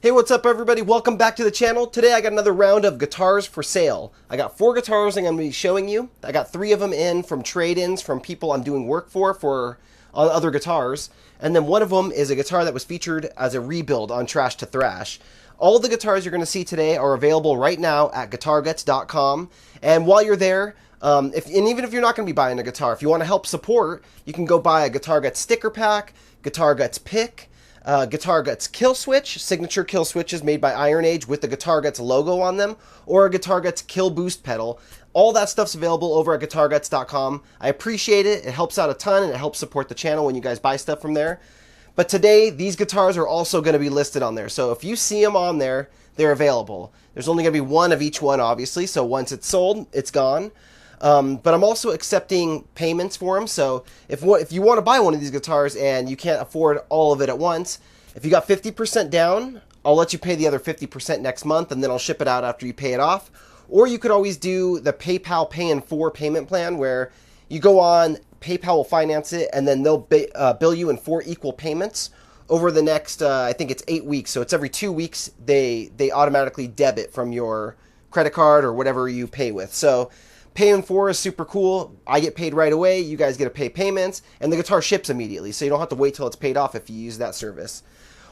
Hey, what's up everybody? Welcome back to the channel. Today I got another round of guitars for sale. I got 4 guitars I'm going to be showing you. I got 3 of them in from trade-ins from people I'm doing work for on other guitars. And then one of them is a guitar that was featured as a rebuild on Trash to Thrash. All the guitars you're going to see today are available right now at guitarguts.com. And while you're there, even if you're not going to be buying a guitar, if you want to help support, you can go buy a Guitar Guts sticker pack, Guitar Guts pick, Guitar Guts kill switch, signature kill switches made by Iron Age with the Guitar Guts logo on them, or a Guitar Guts kill boost pedal. All that stuff's available over at guitarguts.com. I appreciate it. It helps out a ton and it helps support the channel when you guys buy stuff from there. But today, these guitars are also going to be listed on there. So if you see them on there, they're available. There's only going to be one of each one, obviously. So once it's sold, it's gone. But I'm also accepting payments for them. So if you want to buy one of these guitars and you can't afford all of it at once, if you got 50% down, I'll let you pay the other 50% next month, and then I'll ship it out after you pay it off. Or you could always do the PayPal Pay in 4 payment plan, where you go on, PayPal will finance it, and then they'll bill you in 4 equal payments over the next, I think it's 8 weeks. So it's every 2 weeks they automatically debit from your credit card or whatever you pay with. So Pay in 4 is super cool. I get paid right away. You guys get to pay payments, and the guitar ships immediately, so you don't have to wait till it's paid off if you use that service.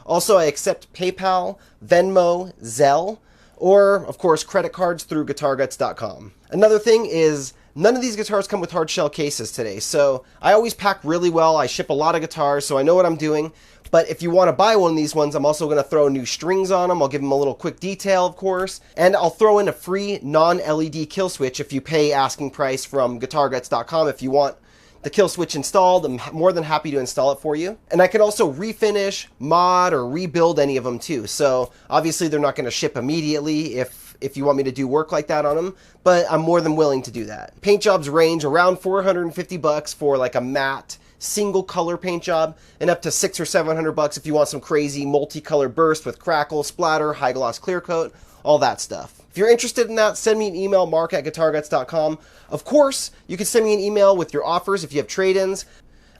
Also, I accept PayPal, Venmo, Zelle, or, of course, credit cards through guitarguts.com. Another thing is, none of these guitars come with hard shell cases today, so I always pack really well. I ship a lot of guitars, so I know what I'm doing. But if you want to buy one of these ones, I'm also going to throw new strings on them. I'll give them a little quick detail, of course. And I'll throw in a free non-LED kill switch if you pay asking price from guitarguts.com. If you want the kill switch installed, I'm more than happy to install it for you. And I can also refinish, mod, or rebuild any of them too. So obviously they're not going to ship immediately if you want me to do work like that on them, but I'm more than willing to do that. Paint jobs range around $450 for like a matte single color paint job, and up to $600 or $700 if you want some crazy multicolor burst with crackle, splatter, high gloss clear coat, all that stuff. If you're interested in that, send me an email, mark@guitarguts.com. Of course, you can send me an email with your offers if you have trade-ins.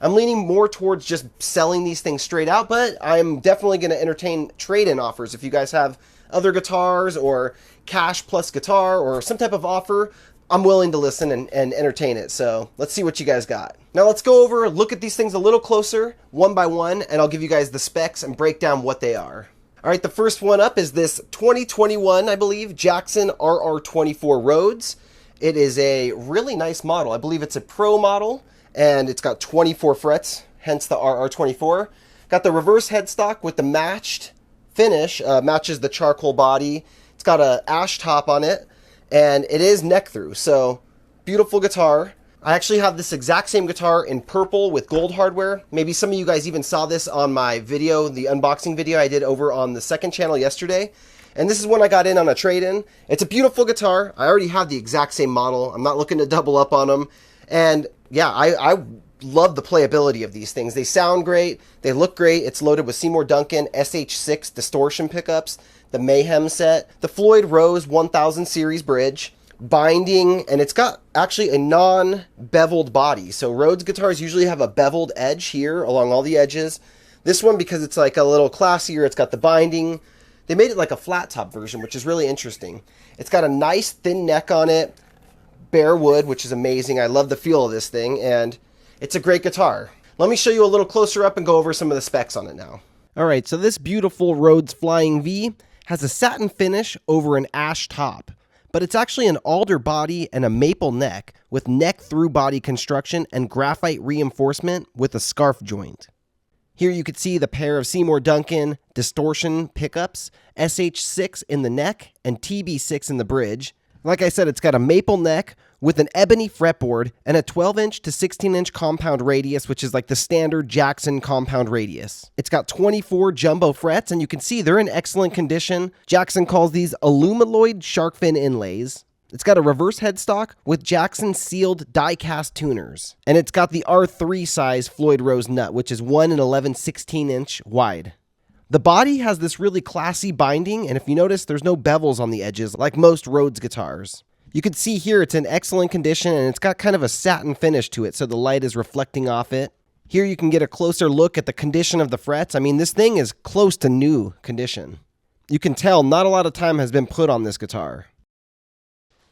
I'm leaning more towards just selling these things straight out, but I'm definitely going to entertain trade-in offers. If you guys have other guitars or cash plus guitar or some type of offer, I'm willing to listen and entertain it. So let's see what you guys got. Now let's go over, look at these things a little closer, one by one, and I'll give you guys the specs and break down what they are. All right, the first one up is this 2021, I believe, Jackson RR24 Rhoads. It is a really nice model. I believe it's a pro model, and it's got 24 frets, hence the RR24. Got the reverse headstock with the matched finish, matches the charcoal body. It's got an ash top on it, and it is neck through, so beautiful guitar. I actually have this exact same guitar in purple with gold hardware. Maybe some of you guys even saw this on my video, the unboxing video I did over on the second channel yesterday. And this is when I got in on a trade-in. It's a beautiful guitar. I already have the exact same model. I'm not looking to double up on them. And yeah, I love the playability of these things. They sound great. They look great. It's loaded with Seymour Duncan SH6 distortion pickups, the Mayhem set, the Floyd Rose 1000 series bridge, binding, and it's got actually a non-beveled body. So Rhoads guitars usually have a beveled edge here along all the edges. This one, because it's like a little classier, it's got the binding. They made it like a flat top version, which is really interesting. It's got a nice thin neck on it, bare wood, which is amazing. I love the feel of this thing, and it's a great guitar. Let me show you a little closer up and go over some of the specs on it now. All right, so this beautiful Rhoads Flying V has a satin finish over an ash top, but it's actually an alder body and a maple neck with neck through body construction and graphite reinforcement with a scarf joint. Here you can see the pair of Seymour Duncan distortion pickups, SH6 in the neck and TB6 in the bridge. Like I said, it's got a maple neck with an ebony fretboard and a 12-inch to 16-inch compound radius, which is like the standard Jackson compound radius. It's got 24 jumbo frets, and you can see they're in excellent condition. Jackson calls these alumiloid shark fin inlays. It's got a reverse headstock with Jackson sealed die-cast tuners. And it's got the R3 size Floyd Rose nut, which is 1 11 16-inch wide. The body has this really classy binding, and if you notice, there's no bevels on the edges like most Rhoads guitars. You can see here it's in excellent condition, and it's got kind of a satin finish to it, so the light is reflecting off it. Here you can get a closer look at the condition of the frets. I mean, this thing is close to new condition. You can tell not a lot of time has been put on this guitar.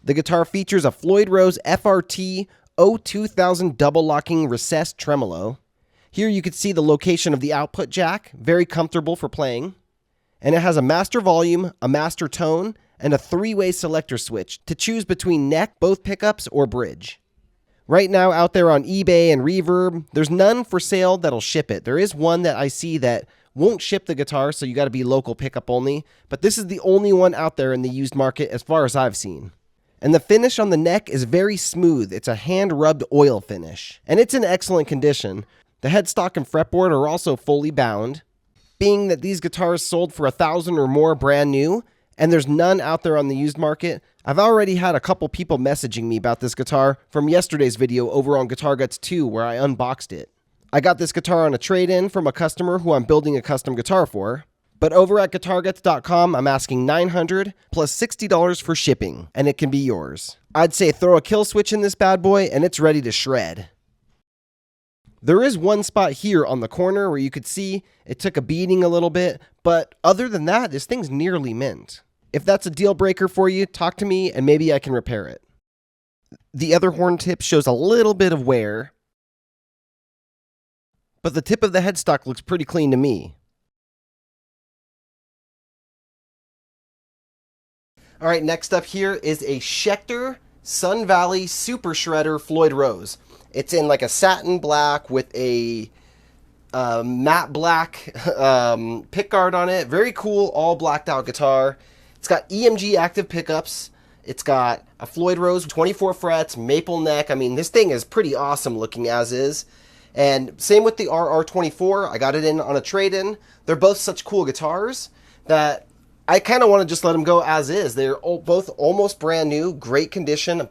The guitar features a Floyd Rose FRT 2000 double locking recessed tremolo. Here you can see the location of the output jack, very comfortable for playing. And it has a master volume, a master tone, and a 3-way selector switch to choose between neck, both pickups, or bridge. Right now out there on eBay and Reverb, there's none for sale that'll ship it. There is one that I see that won't ship the guitar, so you got to be local pickup only, but this is the only one out there in the used market as far as I've seen. And the finish on the neck is very smooth. It's a hand-rubbed oil finish, and it's in excellent condition. The headstock and fretboard are also fully bound. Being that these guitars sold for $1,000 or more brand new, and there's none out there on the used market, I've already had a couple people messaging me about this guitar from yesterday's video over on Guitar Guts 2 where I unboxed it. I got this guitar on a trade-in from a customer who I'm building a custom guitar for, but over at GuitarGuts.com I'm asking $900 plus $60 for shipping, and it can be yours. I'd say throw a kill switch in this bad boy and it's ready to shred. There is one spot here on the corner where you could see it took a beating a little bit, but other than that, this thing's nearly mint. If that's a deal breaker for you, talk to me and maybe I can repair it. The other horn tip shows a little bit of wear, but the tip of the headstock looks pretty clean to me. All right, next up here is a Schecter Sun Valley Super Shredder Floyd Rose. It's in like a satin black with a matte black pickguard on it. Very cool, all blacked out guitar. It's got EMG active pickups. It's got a Floyd Rose, 24 frets, maple neck. I mean, this thing is pretty awesome looking as is. And same with the RR24. I got it in on a trade-in. They're both such cool guitars that I kind of want to just let them go as is. They're both almost brand new, great condition,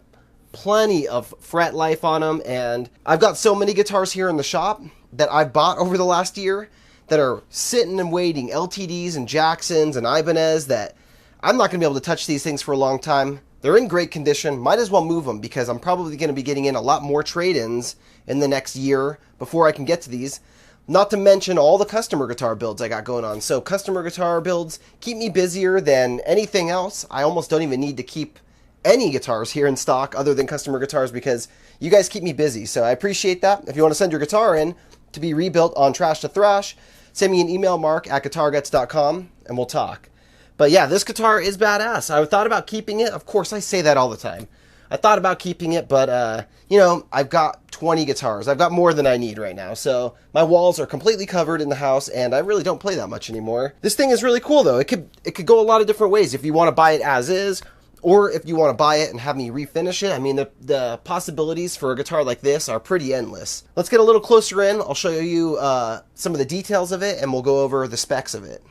plenty of fret life on them. And I've got so many guitars here in the shop that I've bought over the last year that are sitting and waiting, LTDs and Jacksons and Ibanez, that I'm not going to be able to touch these things for a long time. They're in great condition. Might as well move them because I'm probably going to be getting in a lot more trade-ins in the next year before I can get to these. Not to mention all the customer guitar builds I got going on. So customer guitar builds keep me busier than anything else. I almost don't even need to keep any guitars here in stock other than customer guitars because you guys keep me busy. So I appreciate that. If you want to send your guitar in to be rebuilt on Trash to Thrash, send me an email, mark@guitarguts.com, and we'll talk. But yeah, this guitar is badass. I thought about keeping it. Of course, I say that all the time. I thought about keeping it, but, you know, I've got 20 guitars. I've got more than I need right now. So my walls are completely covered in the house, and I really don't play that much anymore. This thing is really cool, though. It could go a lot of different ways. If you want to buy it as is, or if you want to buy it and have me refinish it, I mean, the possibilities for a guitar like this are pretty endless. Let's get a little closer in. I'll show you some of the details of it, and we'll go over the specs of it.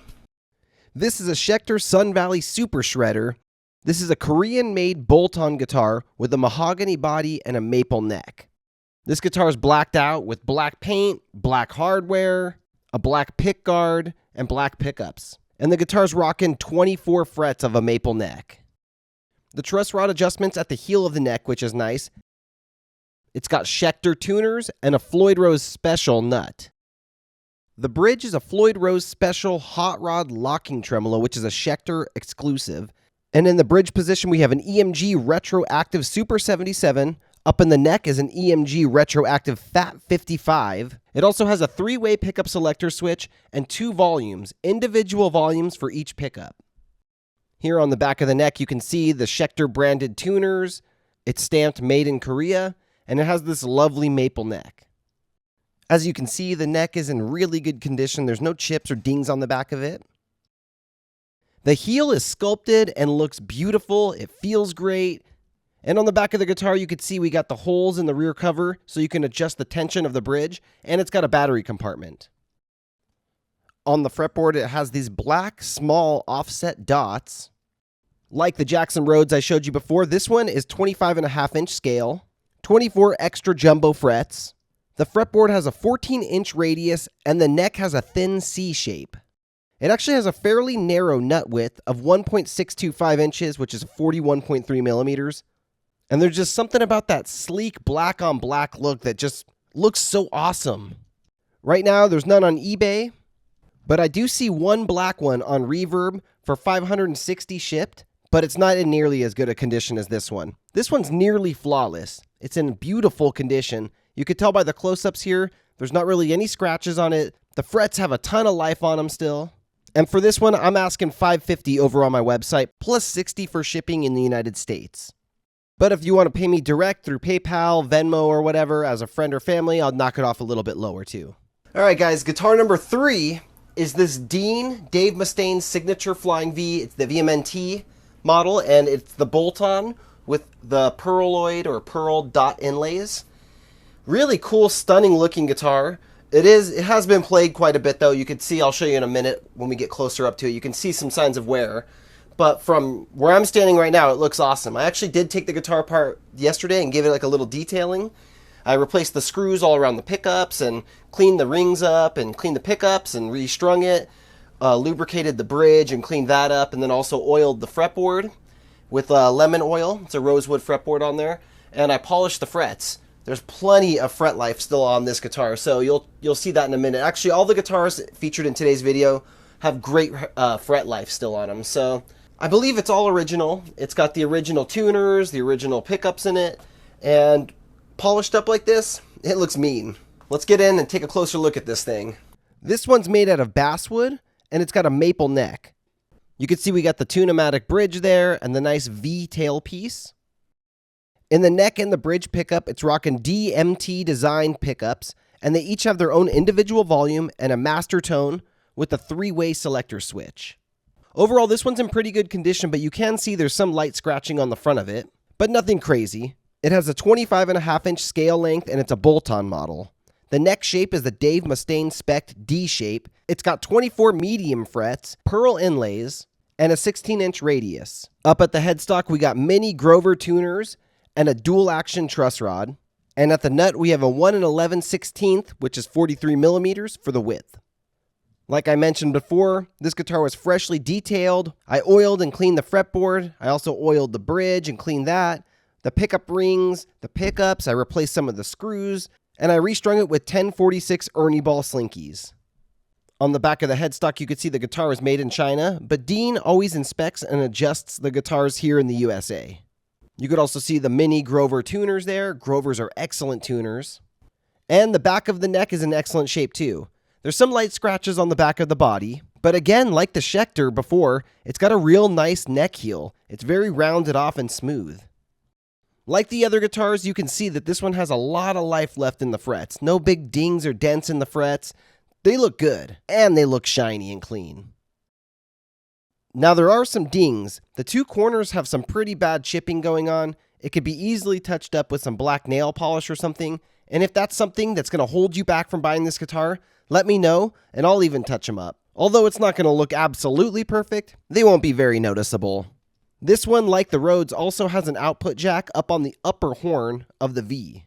This is a Schecter Sun Valley Super Shredder. This is a Korean-made bolt-on guitar with a mahogany body and a maple neck. This guitar is blacked out with black paint, black hardware, a black pickguard, and black pickups. And the guitar's rocking 24 frets of a maple neck. The truss rod adjustments at the heel of the neck, which is nice. It's got Schecter tuners and a Floyd Rose Special nut. The bridge is a Floyd Rose Special hot rod locking tremolo, which is a Schecter exclusive. And in the bridge position, we have an EMG Retroactive Super 77. Up in the neck is an EMG Retroactive Fat 55. It also has a 3-way pickup selector switch and 2 volumes, individual volumes for each pickup. Here on the back of the neck, you can see the Schecter branded tuners. It's stamped Made in Korea, and it has this lovely maple neck. As you can see, the neck is in really good condition. There's no chips or dings on the back of it. The heel is sculpted and looks beautiful. It feels great. And on the back of the guitar, you can see we got the holes in the rear cover so you can adjust the tension of the bridge, and it's got a battery compartment. On the fretboard, it has these black, small offset dots. Like the Jackson Rhoads I showed you before, this one is 25.5-inch scale, 24 extra jumbo frets. The fretboard has a 14-inch radius, and the neck has a thin C shape. It actually has a fairly narrow nut width of 1.625 inches, which is 41.3 millimeters. And there's just something about that sleek black on black look that just looks so awesome. Right now, there's none on eBay. But I do see one black one on Reverb for $560 shipped, but it's not in nearly as good a condition as this one. This one's nearly flawless. It's in beautiful condition. You could tell by the close-ups here, there's not really any scratches on it. The frets have a ton of life on them still. And for this one, I'm asking $550 over on my website, plus $60 for shipping in the United States. But if you want to pay me direct through PayPal, Venmo, or whatever as a friend or family, I'll knock it off a little bit lower too. All right, guys, guitar number 3 is this Dean Dave Mustaine Signature Flying V. It's the VMNT model, and it's the bolt-on with the pearloid or pearl dot inlays. Really cool, stunning looking guitar. It has been played quite a bit though. You can see, I'll show you in a minute when we get closer up to it. You can see some signs of wear. But from where I'm standing right now, it looks awesome. I actually did take the guitar apart yesterday and give it like a little detailing. I replaced the screws all around the pickups and cleaned the rings up and cleaned the pickups and restrung it. Lubricated the bridge and cleaned that up, and then also oiled the fretboard with lemon oil. It's a rosewood fretboard on there. And I polished the frets. There's plenty of fret life still on this guitar, so you'll see that in a minute. Actually, all the guitars featured in today's video have great fret life still on them. So I believe it's all original. It's got the original tuners, the original pickups in it, and polished up like this, it looks mean. Let's get in and take a closer look at this thing. This one's made out of basswood, and it's got a maple neck. You can see we got the Tune-O-Matic bridge there and the nice V tailpiece. In the neck and the bridge pickup, it's rocking DMT designed pickups, and they each have their own individual volume and a master tone with a 3-way selector switch. Overall, this one's in pretty good condition, but you can see there's some light scratching on the front of it, but nothing crazy. It has a 25.5-inch scale length, and it's a bolt-on model. The neck shape is the Dave Mustaine Spec D shape. It's got 24 medium frets, pearl inlays, and a 16-inch radius. Up at the headstock, we got mini Grover tuners and a dual-action truss rod. And at the nut, we have a 1 11/16, which is 43 millimeters for the width. Like I mentioned before, this guitar was freshly detailed. I oiled and cleaned the fretboard. I also oiled the bridge and cleaned that. The pickup rings, the pickups, I replaced some of the screws, and I restrung it with 1046 Ernie Ball slinkies. On the back of the headstock, you can see the guitar was made in China, but Dean always inspects and adjusts the guitars here in the USA. You could also see the mini Grover tuners there. Grovers are excellent tuners. And the back of the neck is in excellent shape too. There's some light scratches on the back of the body, but again, like the Schecter before, it's got a real nice neck heel. It's very rounded off and smooth. Like the other guitars, you can see that this one has a lot of life left in the frets. No big dings or dents in the frets. They look good, and they look shiny and clean. Now there are some dings. The two corners have some pretty bad chipping going on. It could be easily touched up with some black nail polish or something. And if that's something that's going to hold you back from buying this guitar, let me know, and I'll even touch them up. Although it's not going to look absolutely perfect, they won't be very noticeable. This one, like the Rhoads, also has an output jack up on the upper horn of the V.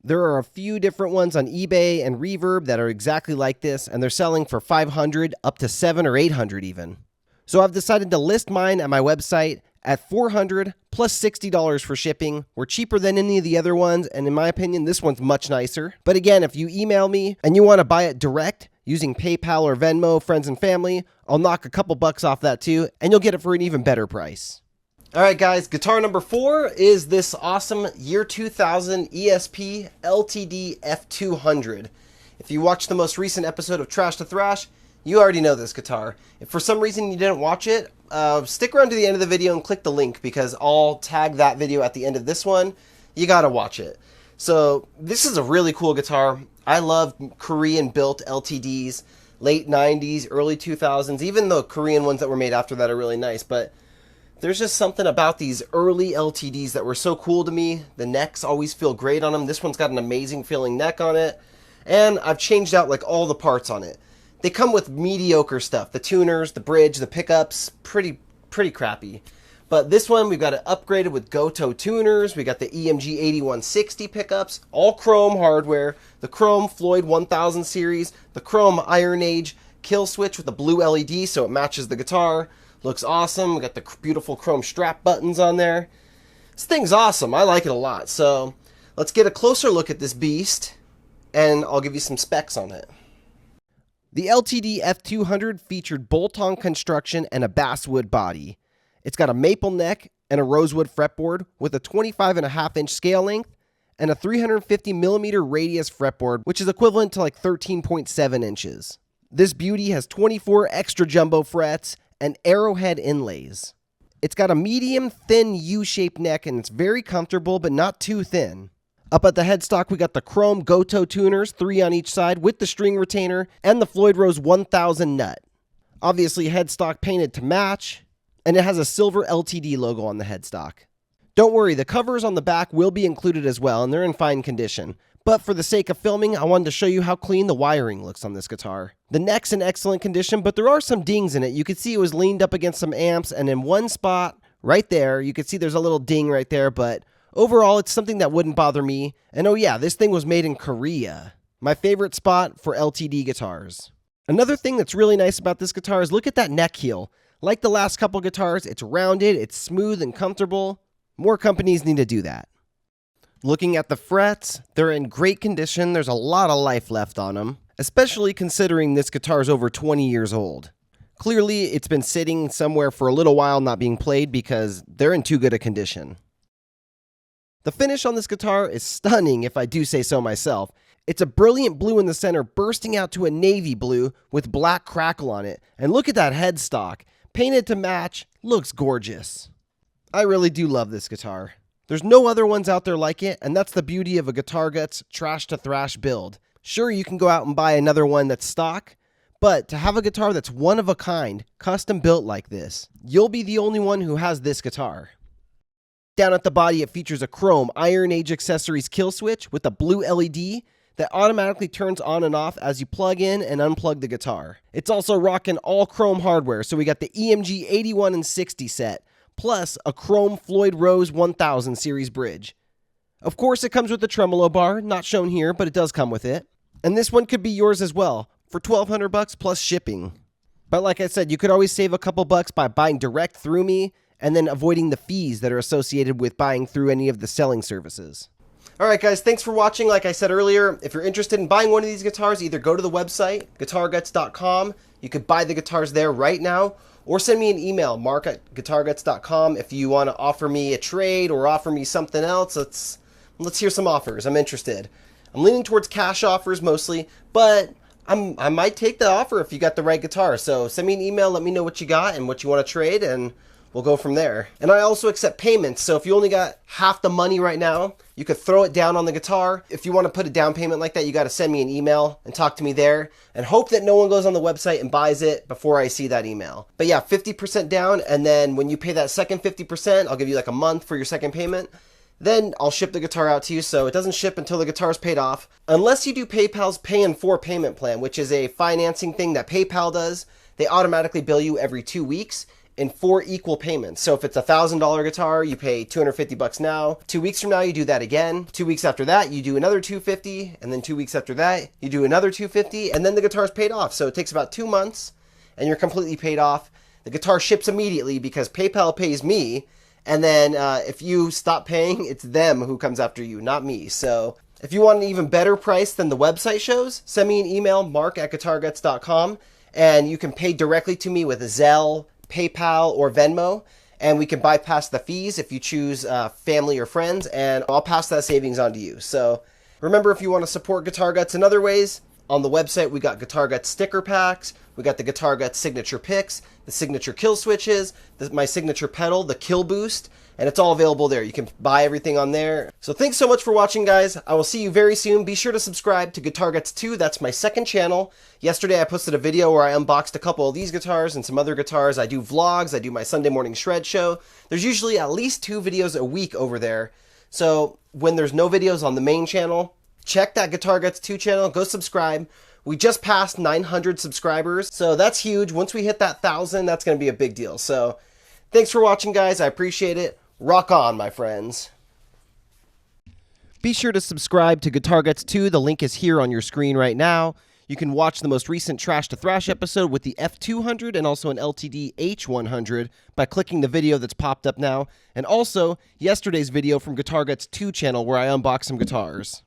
There are a few different ones on eBay and Reverb that are exactly like this, and they're selling for $500 up to $700 or $800 even. So I've decided to list mine at my website at $400 plus $60 for shipping. We're cheaper than any of the other ones, and in my opinion, this one's much nicer. But again, if you email me and you want to buy it direct using PayPal or Venmo, friends and family, I'll knock a couple bucks off that too, and you'll get it for an even better price. All right, guys, guitar number 4 is this awesome year 2000 ESP LTD F-200. If you watched the most recent episode of Trash to Thrash, you already know this guitar. If for some reason you didn't watch it, stick around to the end of the video and click the link, because I'll tag that video at the end of this one. You gotta watch it. So this is a really cool guitar. I love Korean-built LTDs, late 90s, early 2000s. Even the Korean ones that were made after that are really nice, but there's just something about these early LTDs that were so cool to me. The necks always feel great on them. This one's got an amazing feeling neck on it, and I've changed out like all the parts on it. They come with mediocre stuff. The tuners, the bridge, the pickups, pretty crappy. But this one, we've got it upgraded with Goto tuners. We got the EMG 8160 pickups, all chrome hardware, the chrome Floyd 1000 series, the chrome Iron Age kill switch with the blue LED so it matches the guitar. Looks awesome. We got the beautiful chrome strap buttons on there. This thing's awesome. I like it a lot. So let's get a closer look at this beast, and I'll give you some specs on it. The LTD F-200 featured bolt-on construction and a basswood body. It's got a maple neck and a rosewood fretboard with a 25.5-inch scale length and a 350mm radius fretboard, which is equivalent to like 13.7 inches. This beauty has 24 extra jumbo frets and arrowhead inlays. It's got a medium thin U-shaped neck and it's very comfortable but not too thin. Up at the headstock, we got the chrome Goto tuners, 3 on each side with the string retainer and the Floyd Rose 1000 nut. Obviously headstock painted to match, and it has a silver LTD logo on the headstock. Don't worry, the covers on the back will be included as well and they're in fine condition. But for the sake of filming, I wanted to show you how clean the wiring looks on this guitar. The neck's in excellent condition, but there are some dings in it. You could see it was leaned up against some amps, and in one spot, right there, you could see there's a little ding right there, but overall, it's something that wouldn't bother me. And oh yeah, this thing was made in Korea. My favorite spot for LTD guitars. Another thing that's really nice about this guitar is look at that neck heel. Like the last couple guitars, it's rounded, it's smooth and comfortable. More companies need to do that. Looking at the frets, they're in great condition. There's a lot of life left on them, especially considering this guitar is over 20 years old. Clearly, it's been sitting somewhere for a little while not being played because they're in too good a condition. The finish on this guitar is stunning, if I do say so myself. It's a brilliant blue in the center, bursting out to a navy blue with black crackle on it. And look at that headstock. Painted to match, looks gorgeous. I really do love this guitar. There's no other ones out there like it, and that's the beauty of a Guitar Guts trash to thrash build. Sure, you can go out and buy another one that's stock, but to have a guitar that's one of a kind, custom built like this, you'll be the only one who has this guitar. Down at the body, it features a chrome Iron Age Accessories kill switch with a blue LED that automatically turns on and off as you plug in and unplug the guitar. It's also rocking all chrome hardware, so we got the EMG 81 and 60 set, plus a chrome Floyd Rose 1000 series bridge. Of course, it comes with the tremolo bar, not shown here, but it does come with it. And this one could be yours as well, for $1,200 plus shipping. But like I said, you could always save a couple bucks by buying direct through me, and then avoiding the fees that are associated with buying through any of the selling services. Alright guys, thanks for watching. Like I said earlier, if you're interested in buying one of these guitars, either go to the website, guitarguts.com. You could buy the guitars there right now, or send me an email, mark@guitarguts.com, if you want to offer me a trade or offer me something else. Let's hear some offers. I'm interested. I'm leaning towards cash offers mostly, but I might take the offer if you got the right guitar. So send me an email, let me know what you got and what you want to trade, and we'll go from there. And I also accept payments, so if you only got half the money right now, you could throw it down on the guitar. If you want to put a down payment like that, you got to send me an email and talk to me there, and hope that no one goes on the website and buys it before I see that email. But yeah, 50% down, and then when you pay that second 50%, I'll give you like a month for your second payment. Then I'll ship the guitar out to you, so it doesn't ship until the guitar's paid off. Unless you do PayPal's Pay in 4 payment plan, which is a financing thing that PayPal does. They automatically bill you every 2 weeks in 4 equal payments. So if it's a $1,000 guitar, you pay $250 now. 2 weeks from now, you do that again. 2 weeks after that, you do another $250, and then 2 weeks after that, you do another $250, and then the guitar's paid off. So it takes about 2 months, and you're completely paid off. The guitar ships immediately because PayPal pays me, and then if you stop paying, it's them who comes after you, not me. So if you want an even better price than the website shows, send me an email, mark@guitarguts.com, and you can pay directly to me with Zelle, PayPal, or Venmo, and we can bypass the fees if you choose family or friends, and I'll pass that savings on to you. So remember, if you want to support Guitar Guts in other ways, on the website we got Guitar Guts sticker packs, we got the Guitar Guts signature picks, the signature kill switches, my signature pedal, the kill boost, and it's all available there. You can buy everything on there. So thanks so much for watching, guys. I will see you very soon. Be sure to subscribe to Guitar Guts 2. That's my second channel. Yesterday I posted a video where I unboxed a couple of these guitars and some other guitars. I do vlogs. I do my Sunday morning shred show. There's usually at least 2 videos a week over there. So when there's no videos on the main channel, check that Guitar Guts 2 channel. Go subscribe. We just passed 900 subscribers, so that's huge. Once we hit that 1,000, that's going to be a big deal. So thanks for watching, guys. I appreciate it. Rock on, my friends. Be sure to subscribe to Guitar Guts 2. The link is here on your screen right now. You can watch the most recent Trash to Thrash episode with the F-200 and also an LTD H-100 by clicking the video that's popped up now. And also, yesterday's video from Guitar Guts 2 channel where I unboxed some guitars.